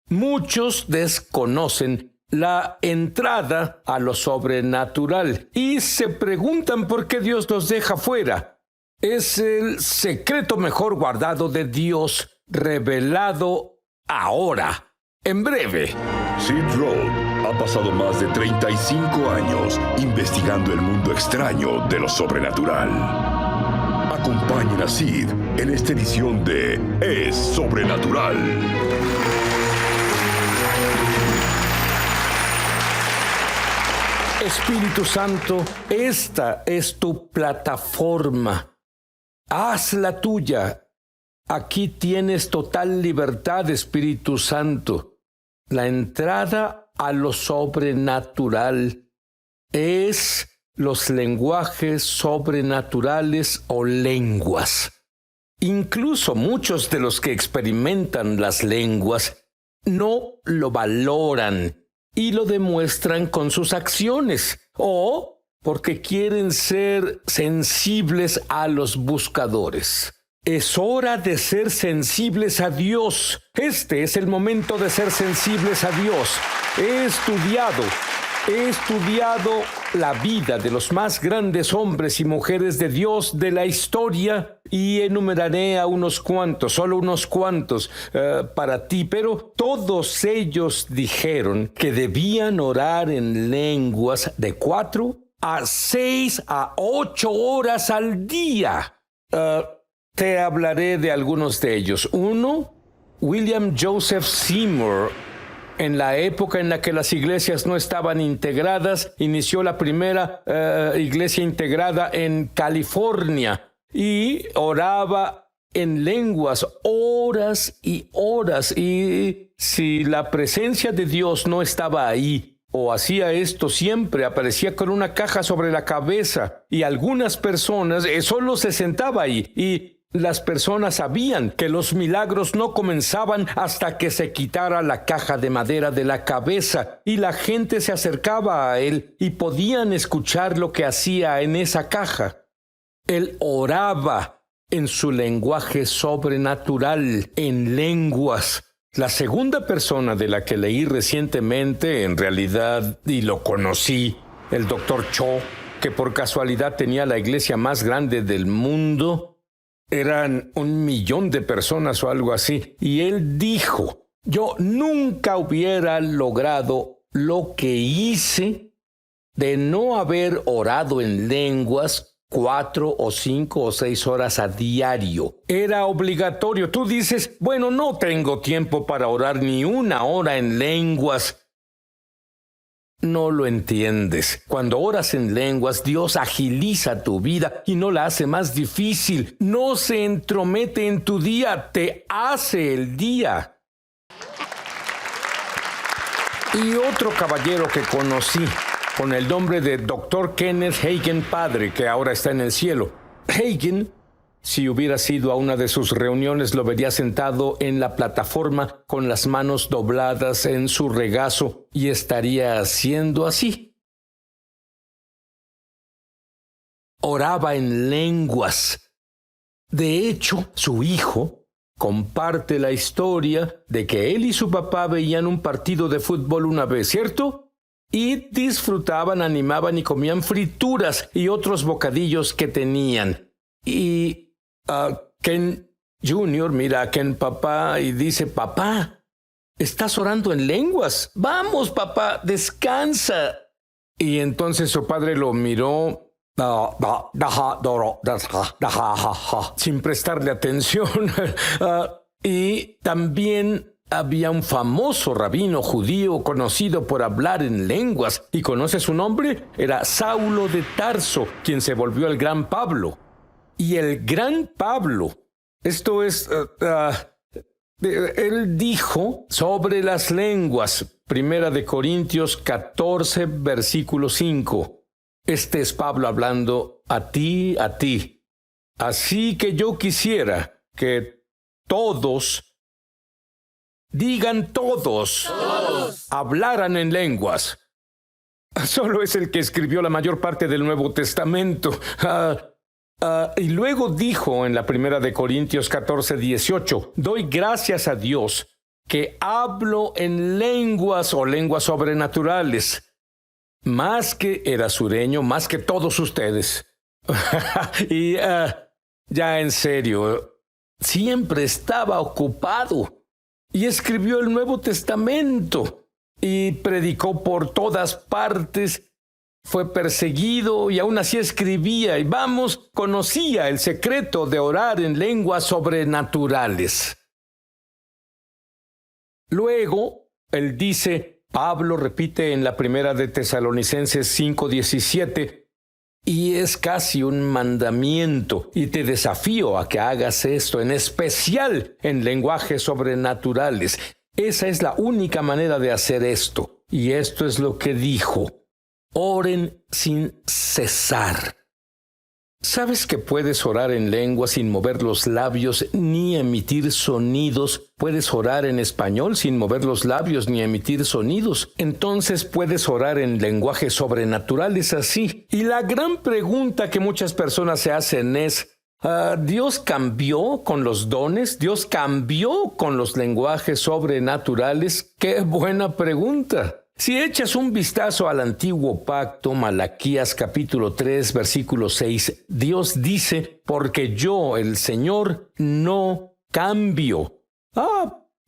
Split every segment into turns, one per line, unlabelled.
Muchos desconocen la entrada a lo sobrenatural y se preguntan por qué Dios los deja fuera. Es el secreto mejor guardado de Dios, revelado ahora, en breve.
Sid Roth ha pasado más de 35 años investigando el mundo extraño de lo sobrenatural. Acompañen a Sid en esta edición de Es Sobrenatural.
Espíritu Santo, esta es tu plataforma. Hazla tuya. Aquí tienes total libertad, Espíritu Santo. La entrada a lo sobrenatural es los lenguajes sobrenaturales o lenguas. Incluso muchos de los que experimentan las lenguas no lo valoran y lo demuestran con sus acciones o porque quieren ser sensibles a los buscadores. Es hora de ser sensibles a Dios. Este es el momento de ser sensibles a Dios. He estudiado la vida de los más grandes hombres y mujeres de Dios de la historia y enumeraré a unos cuantos, solo unos cuantos para ti, pero todos ellos dijeron que debían orar en lenguas de 4 a 6 a 8 horas al día. Te hablaré de algunos de ellos. Uno, William Joseph Seymour. En la época en la que las iglesias no estaban integradas, inició la primera iglesia integrada en California y oraba en lenguas horas y horas. Y si la presencia de Dios no estaba ahí o hacía esto, siempre aparecía con una caja sobre la cabeza y algunas personas solo se sentaba ahí y las personas sabían que los milagros no comenzaban hasta que se quitara la caja de madera de la cabeza y la gente se acercaba a él y podían escuchar lo que hacía en esa caja. Él oraba en su lenguaje sobrenatural, en lenguas. La segunda persona de la que leí recientemente, en realidad, y lo conocí, el Dr. Cho, que por casualidad tenía la iglesia más grande del mundo. Eran 1 millón de personas o algo así. Y él dijo, yo nunca hubiera logrado lo que hice de no haber orado en lenguas 4 o 5 o 6 horas a diario. Era obligatorio. Tú dices, bueno, no tengo tiempo para orar ni 1 hora en lenguas. No lo entiendes. Cuando oras en lenguas, Dios agiliza tu vida y no la hace más difícil. No se entromete en tu día, te hace el día. Y otro caballero que conocí, con el nombre de Dr. Kenneth Hagin padre, que ahora está en el cielo. Hagin, si hubiera ido a una de sus reuniones, lo vería sentado en la plataforma con las manos dobladas en su regazo y estaría haciendo así. Oraba en lenguas. De hecho, su hijo comparte la historia de que él y su papá veían un partido de fútbol una vez, ¿cierto? Y disfrutaban, animaban y comían frituras y otros bocadillos que tenían. Y Ken Jr. mira a Ken papá y dice, papá, estás orando en lenguas. Vamos, papá, descansa. Y entonces su padre lo miró sin prestarle atención. Y también había un famoso rabino judío conocido por hablar en lenguas. ¿Y conoce su nombre? Era Saulo de Tarso, quien se volvió el gran Pablo. Y el gran Pablo, esto es, él dijo sobre las lenguas, 1 Corintios 14, versículo 5. Este es Pablo hablando a ti. Así que yo quisiera que todos, digan todos, hablaran en lenguas. Solo es el que escribió la mayor parte del Nuevo Testamento. Y luego dijo en la 1 Corintios 14, 18, doy gracias a Dios que hablo en lenguas o lenguas sobrenaturales, más que era sureño, más que todos ustedes. Y ya en serio, siempre estaba ocupado y escribió el Nuevo Testamento y predicó por todas partes. Fue perseguido y aún así escribía y conocía el secreto de orar en lenguas sobrenaturales. Luego, él dice, Pablo repite en la primera de Tesalonicenses 5:17, y es casi un mandamiento, y te desafío a que hagas esto, en especial en lenguajes sobrenaturales. Esa es la única manera de hacer esto, y esto es lo que dijo. Oren sin cesar. ¿Sabes que puedes orar en lengua sin mover los labios ni emitir sonidos? Puedes orar en español sin mover los labios ni emitir sonidos. Entonces puedes orar en lenguajes sobrenaturales así. Y la gran pregunta que muchas personas se hacen es, ¿Dios cambió con los dones? ¿Dios cambió con los lenguajes sobrenaturales? ¡Qué buena pregunta! Si echas un vistazo al antiguo pacto, Malaquías capítulo 3, versículo 6, Dios dice, porque yo, el Señor, no cambio.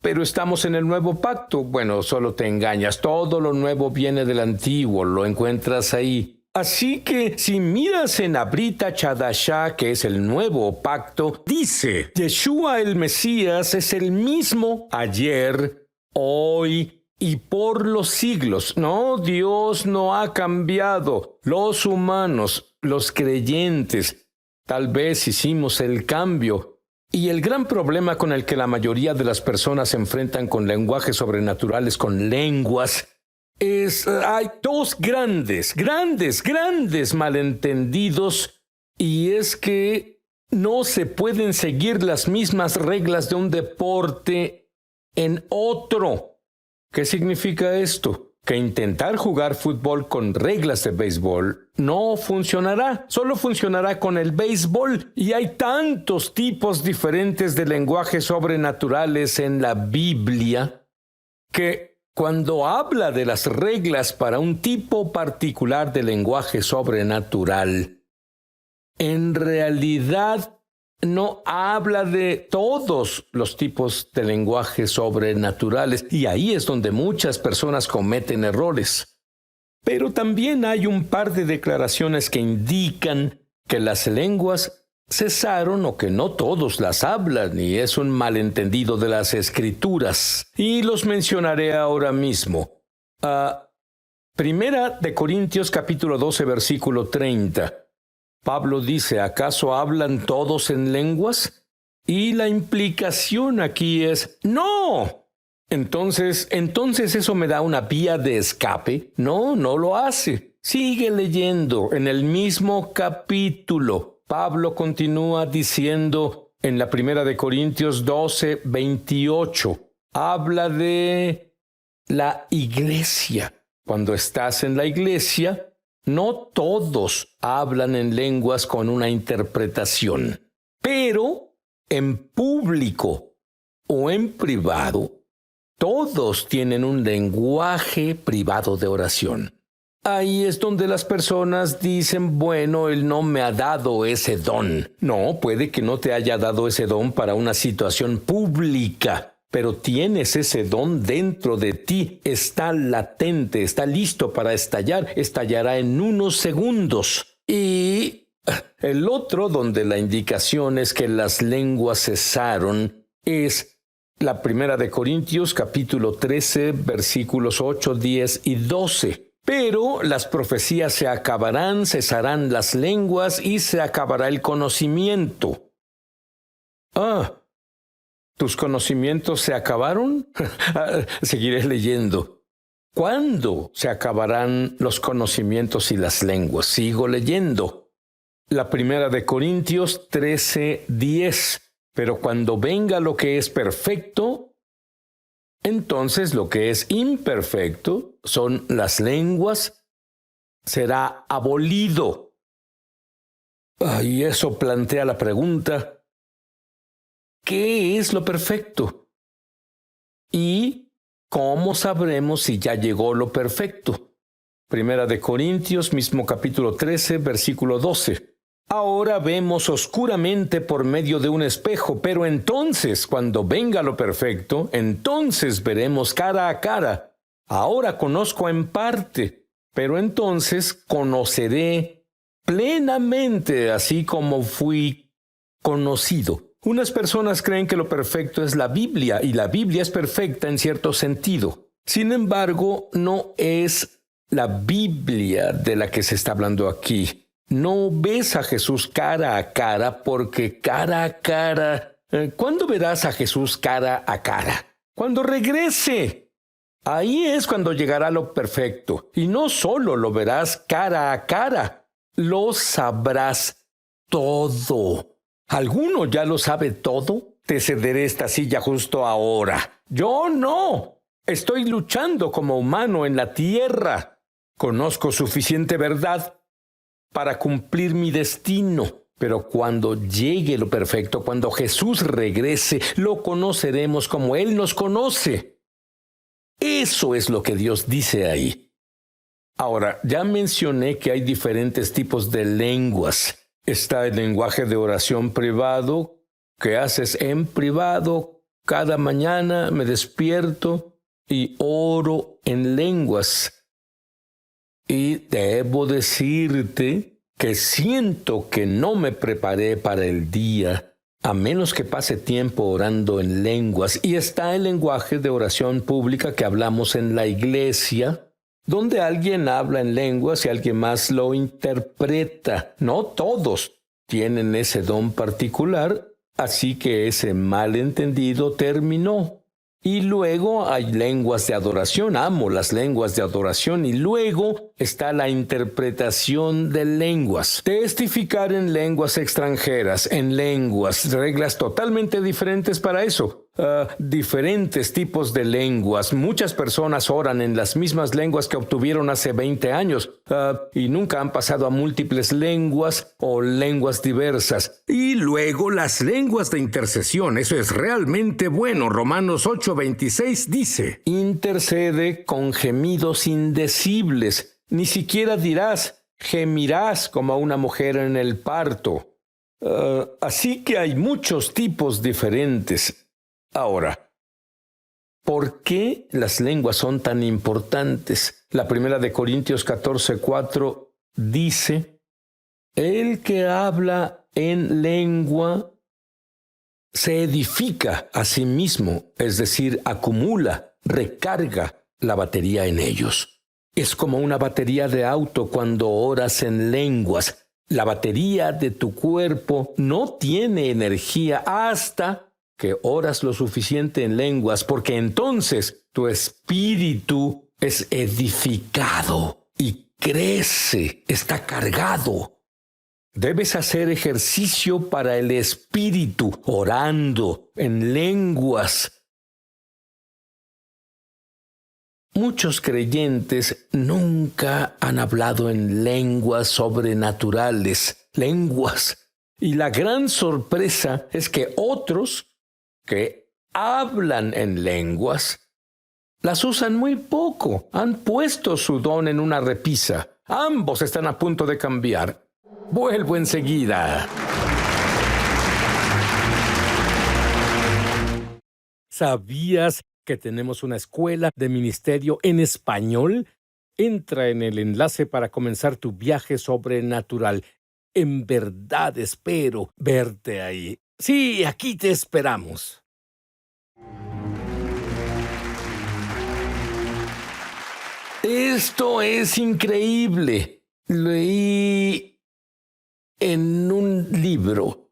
Pero estamos en el nuevo pacto. Bueno, solo te engañas. Todo lo nuevo viene del antiguo, lo encuentras ahí. Así que si miras en Abrit HaChadashah, que es el nuevo pacto, dice, Yeshua el Mesías es el mismo ayer, hoy y por los siglos. No, Dios no ha cambiado. Los humanos, los creyentes, tal vez hicimos el cambio. Y el gran problema con el que la mayoría de las personas se enfrentan con lenguajes sobrenaturales, con lenguas, hay dos grandes malentendidos, y es que no se pueden seguir las mismas reglas de un deporte en otro. ¿Qué significa esto? Que intentar jugar fútbol con reglas de béisbol no funcionará. Solo funcionará con el béisbol. Y hay tantos tipos diferentes de lenguajes sobrenaturales en la Biblia que cuando habla de las reglas para un tipo particular de lenguaje sobrenatural, en realidad no habla de todos los tipos de lenguajes sobrenaturales, y ahí es donde muchas personas cometen errores. Pero también hay un par de declaraciones que indican que las lenguas cesaron o que no todos las hablan, y es un malentendido de las Escrituras. Y los mencionaré ahora mismo. Primera de Corintios capítulo 12, versículo 30. Pablo dice, ¿acaso hablan todos en lenguas? Y la implicación aquí es, ¡no! Entonces eso me da una vía de escape. No lo hace. Sigue leyendo en el mismo capítulo. Pablo continúa diciendo en la primera de Corintios 12, 28. Habla de la iglesia. Cuando estás en la iglesia, no todos hablan en lenguas con una interpretación, pero en público o en privado, todos tienen un lenguaje privado de oración. Ahí es donde las personas dicen, bueno, Él no me ha dado ese don. No, puede que no te haya dado ese don para una situación pública, pero tienes ese don dentro de ti, está latente, está listo para estallar, estallará en unos segundos. Y el otro, donde la indicación es que las lenguas cesaron, es la primera de Corintios, capítulo 13, versículos 8, 10 y 12. Pero las profecías se acabarán, cesarán las lenguas y se acabará el conocimiento. ¿Tus conocimientos se acabaron? Seguiré leyendo. ¿Cuándo se acabarán los conocimientos y las lenguas? Sigo leyendo. La primera de Corintios 13, 10. Pero cuando venga lo que es perfecto, entonces lo que es imperfecto son las lenguas, será abolido. Y eso plantea la pregunta, ¿qué es lo perfecto? ¿Y cómo sabremos si ya llegó lo perfecto? Primera de Corintios, mismo capítulo 13, versículo 12. Ahora vemos oscuramente por medio de un espejo, pero entonces, cuando venga lo perfecto, entonces veremos cara a cara. Ahora conozco en parte, pero entonces conoceré plenamente, así como fui conocido. Unas personas creen que lo perfecto es la Biblia, y la Biblia es perfecta en cierto sentido. Sin embargo, no es la Biblia de la que se está hablando aquí. No ves a Jesús cara a cara, porque cara a cara... ¿Cuándo verás a Jesús cara a cara? Cuando regrese. Ahí es cuando llegará lo perfecto. Y no solo lo verás cara a cara, lo sabrás todo. ¿Alguno ya lo sabe todo? Te cederé esta silla justo ahora. Yo no. Estoy luchando como humano en la tierra. Conozco suficiente verdad para cumplir mi destino. Pero cuando llegue lo perfecto, cuando Jesús regrese, lo conoceremos como Él nos conoce. Eso es lo que Dios dice ahí. Ahora, ya mencioné que hay diferentes tipos de lenguas. Está el lenguaje de oración privado, que haces en privado. Cada mañana me despierto y oro en lenguas. Y debo decirte que siento que no me preparé para el día, a menos que pase tiempo orando en lenguas. Y está el lenguaje de oración pública que hablamos en la iglesia, donde alguien habla en lenguas y alguien más lo interpreta. No todos tienen ese don particular, así que ese malentendido terminó. Y luego hay lenguas de adoración. Amo las lenguas de adoración. Y luego está la interpretación de lenguas. Testificar en lenguas extranjeras, en lenguas, reglas totalmente diferentes para eso. Diferentes tipos de lenguas. Muchas personas oran en las mismas lenguas que obtuvieron hace 20 años y nunca han pasado a múltiples lenguas o lenguas diversas. Y luego las lenguas de intercesión. Eso es realmente bueno. Romanos 8:26 dice: intercede con gemidos indecibles. Ni siquiera dirás, gemirás como una mujer en el parto. Así que hay muchos tipos diferentes. Ahora, ¿por qué las lenguas son tan importantes? La primera de Corintios 14:4 dice: el que habla en lengua se edifica a sí mismo, es decir, acumula, recarga la batería en ellos. Es como una batería de auto cuando oras en lenguas. La batería de tu cuerpo no tiene energía hasta que oras lo suficiente en lenguas, porque entonces tu espíritu es edificado y crece, está cargado. Debes hacer ejercicio para el espíritu, orando en lenguas. Muchos creyentes nunca han hablado en lenguas sobrenaturales, lenguas. Y la gran sorpresa es que otros que hablan en lenguas las usan muy poco. Han puesto su don en una repisa. Ambos están a punto de cambiar. Vuelvo enseguida. ¿Sabías que tenemos una escuela de ministerio en español? Entra en el enlace para comenzar tu viaje sobrenatural. En verdad espero verte ahí. Sí, aquí te esperamos. Esto es increíble. Leí en un libro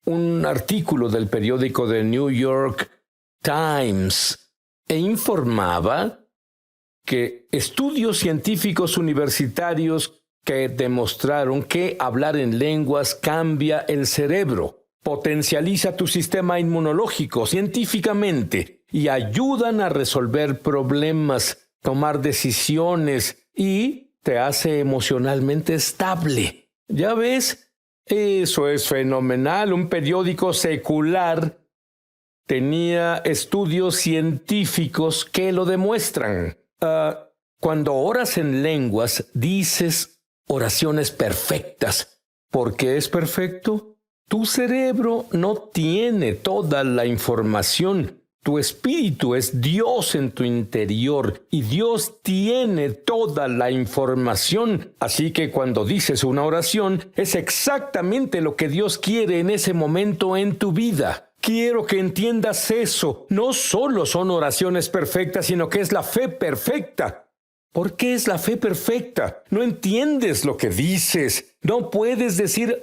un artículo del periódico The New York Times e informaba que estudios científicos universitarios que demostraron que hablar en lenguas cambia el cerebro, potencializa tu sistema inmunológico científicamente y ayudan a resolver problemas, tomar decisiones y te hace emocionalmente estable. ¿Ya ves? Eso es fenomenal. Un periódico secular tenía estudios científicos que lo demuestran. Cuando oras en lenguas, dices oraciones perfectas. ¿Por qué es perfecto? Tu cerebro no tiene toda la información. Tu espíritu es Dios en tu interior y Dios tiene toda la información. Así que cuando dices una oración, es exactamente lo que Dios quiere en ese momento en tu vida. Quiero que entiendas eso. No solo son oraciones perfectas, sino que es la fe perfecta. ¿Por qué es la fe perfecta? No entiendes lo que dices. No puedes decir,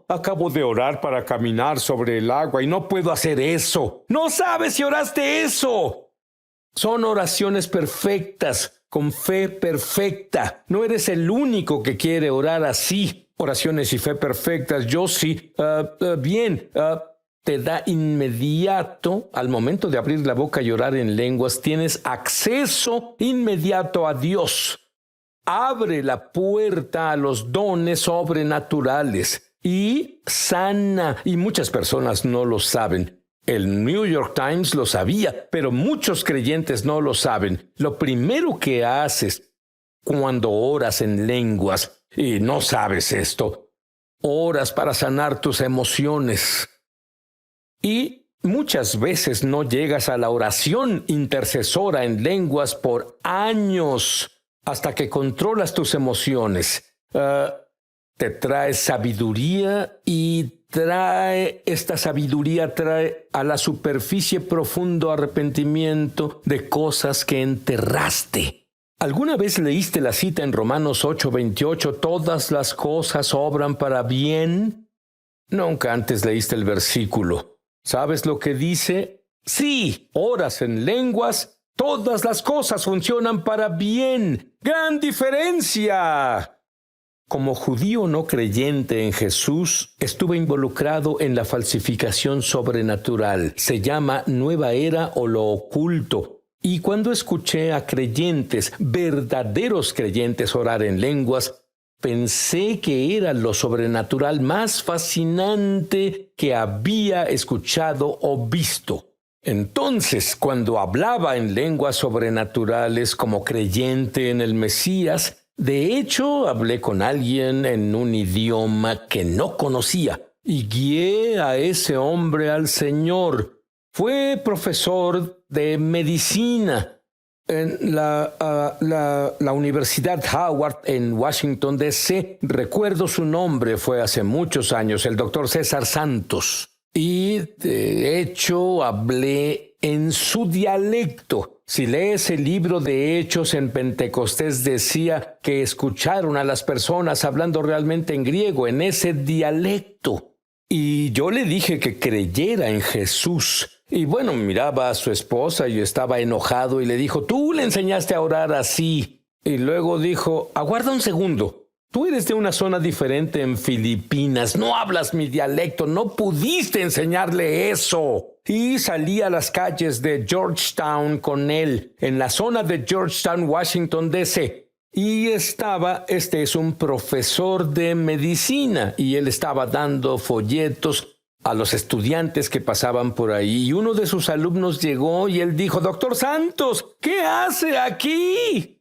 acabo de orar para caminar sobre el agua y no puedo hacer eso. No sabes si oraste eso. Son oraciones perfectas, con fe perfecta. No eres el único que quiere orar así. Oraciones y fe perfectas, yo sí. Te da inmediato, al momento de abrir la boca y orar en lenguas, tienes acceso inmediato a Dios. Abre la puerta a los dones sobrenaturales y sana. Y muchas personas no lo saben. El New York Times lo sabía, pero muchos creyentes no lo saben. Lo primero que haces cuando oras en lenguas, y no sabes esto, oras para sanar tus emociones. Y muchas veces no llegas a la oración intercesora en lenguas por años hasta que controlas tus emociones. Te trae sabiduría y esta sabiduría trae a la superficie profundo arrepentimiento de cosas que enterraste. ¿Alguna vez leíste la cita en Romanos 8:28? Todas las cosas obran para bien. Nunca antes leíste el versículo. ¿Sabes lo que dice? Sí, oras en lenguas, todas las cosas funcionan para bien. ¡Gran diferencia! Como judío no creyente en Jesús, estuve involucrado en la falsificación sobrenatural. Se llama Nueva Era o lo oculto. Y cuando escuché a creyentes, verdaderos creyentes, orar en lenguas, pensé que era lo sobrenatural más fascinante que había escuchado o visto. Entonces, cuando hablaba en lenguas sobrenaturales como creyente en el Mesías, de hecho, hablé con alguien en un idioma que no conocía y guié a ese hombre al Señor. Fue profesor de medicina en la Universidad Howard en Washington, D.C. Recuerdo su nombre, fue hace muchos años, el doctor César Santos. Y de hecho hablé en su dialecto. Si lees el libro de Hechos en Pentecostés, decía que escucharon a las personas hablando realmente en griego, en ese dialecto. Y yo le dije que creyera en Jesús. Y bueno, miraba a su esposa y estaba enojado y le dijo, tú le enseñaste a orar así. Y luego dijo, aguarda un segundo. Tú eres de una zona diferente en Filipinas, no hablas mi dialecto, no pudiste enseñarle eso. Y salí a las calles de Georgetown con él, en la zona de Georgetown, Washington, D.C. Y este es un profesor de medicina, y él estaba dando folletos a los estudiantes que pasaban por ahí. Y uno de sus alumnos llegó y él dijo, Doctor Santos, ¿qué hace aquí?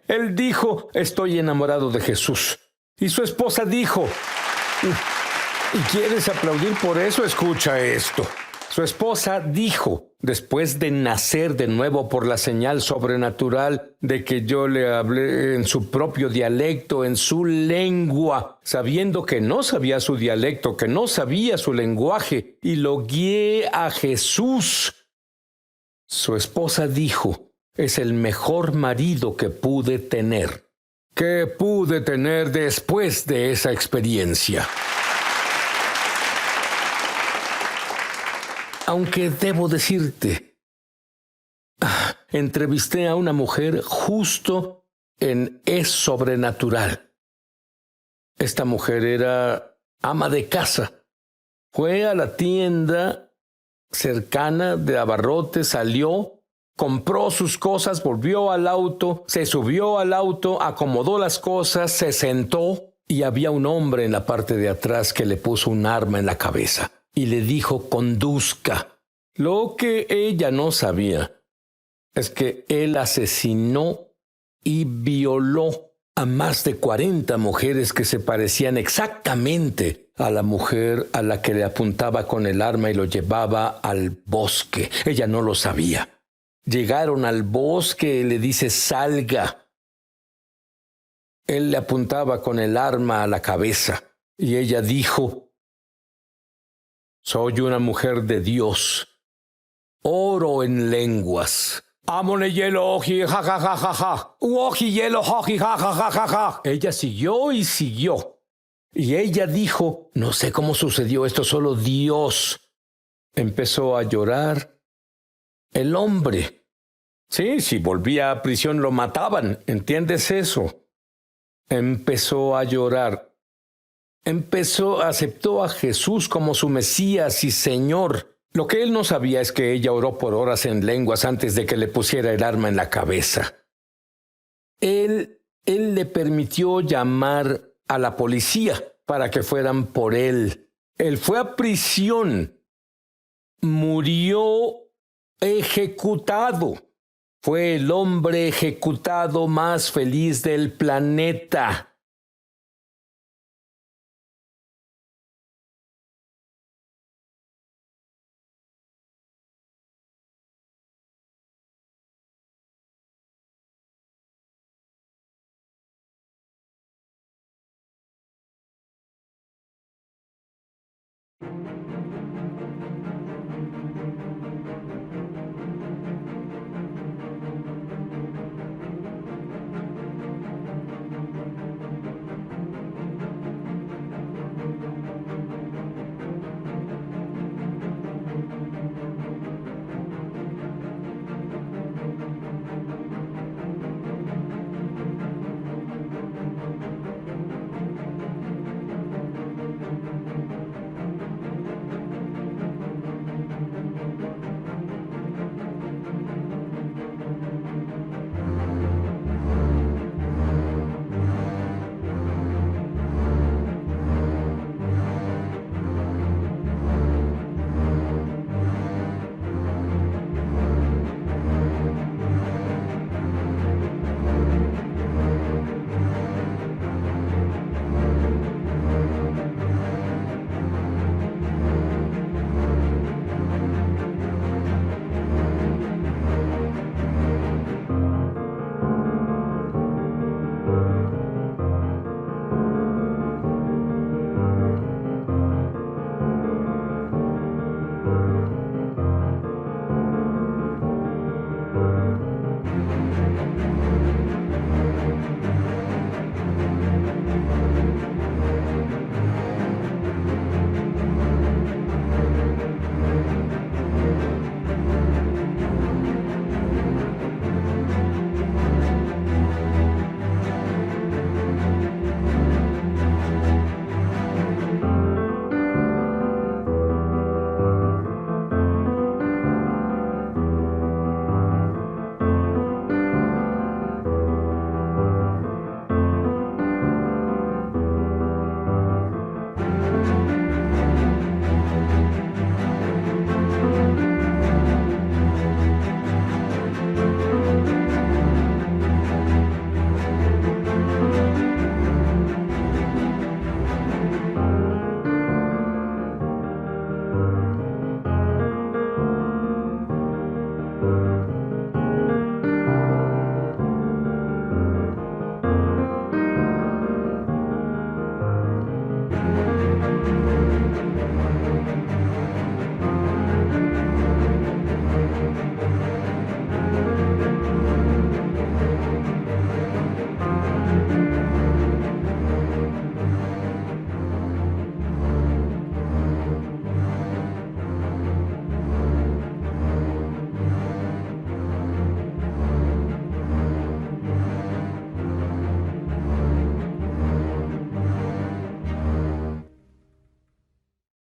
Él dijo, estoy enamorado de Jesús. Y su esposa dijo, ¿y quieres aplaudir por eso? Escucha esto. Su esposa dijo, después de nacer de nuevo por la señal sobrenatural de que yo le hablé en su propio dialecto, en su lengua, sabiendo que no sabía su dialecto, que no sabía su lenguaje, y lo guié a Jesús. Su esposa dijo, es el mejor marido que pude tener. ¿Qué pude tener después de esa experiencia? Aunque debo decirte, entrevisté a una mujer justo en Es Sobrenatural. Esta mujer era ama de casa. Fue a la tienda cercana de abarrotes, salió, compró sus cosas, volvió al auto, se subió al auto, acomodó las cosas, se sentó y había un hombre en la parte de atrás que le puso un arma en la cabeza. Y le dijo, conduzca. Lo que ella no sabía es que él asesinó y violó a más de 40 mujeres que se parecían exactamente a la mujer a la que le apuntaba con el arma y lo llevaba al bosque. Ella no lo sabía. Llegaron al bosque y le dice, salga. Él le apuntaba con el arma a la cabeza y ella dijo, soy una mujer de Dios. Oro en lenguas. Amone hielo, oji, ja, ja, ja, ja, ja. Oji, hielo, oji, ja, ja, ja, ja, ja. Ella siguió y siguió. Y ella dijo, no sé cómo sucedió esto, solo Dios. Empezó a llorar. El hombre. Sí, si volvía a prisión lo mataban. ¿Entiendes eso? Empezó a llorar. Aceptó a Jesús como su Mesías y Señor. Lo que él no sabía es que ella oró por horas en lenguas antes de que le pusiera el arma en la cabeza. Él le permitió llamar a la policía para que fueran por él. Él fue a prisión. Murió ejecutado. Fue el hombre ejecutado más feliz del planeta.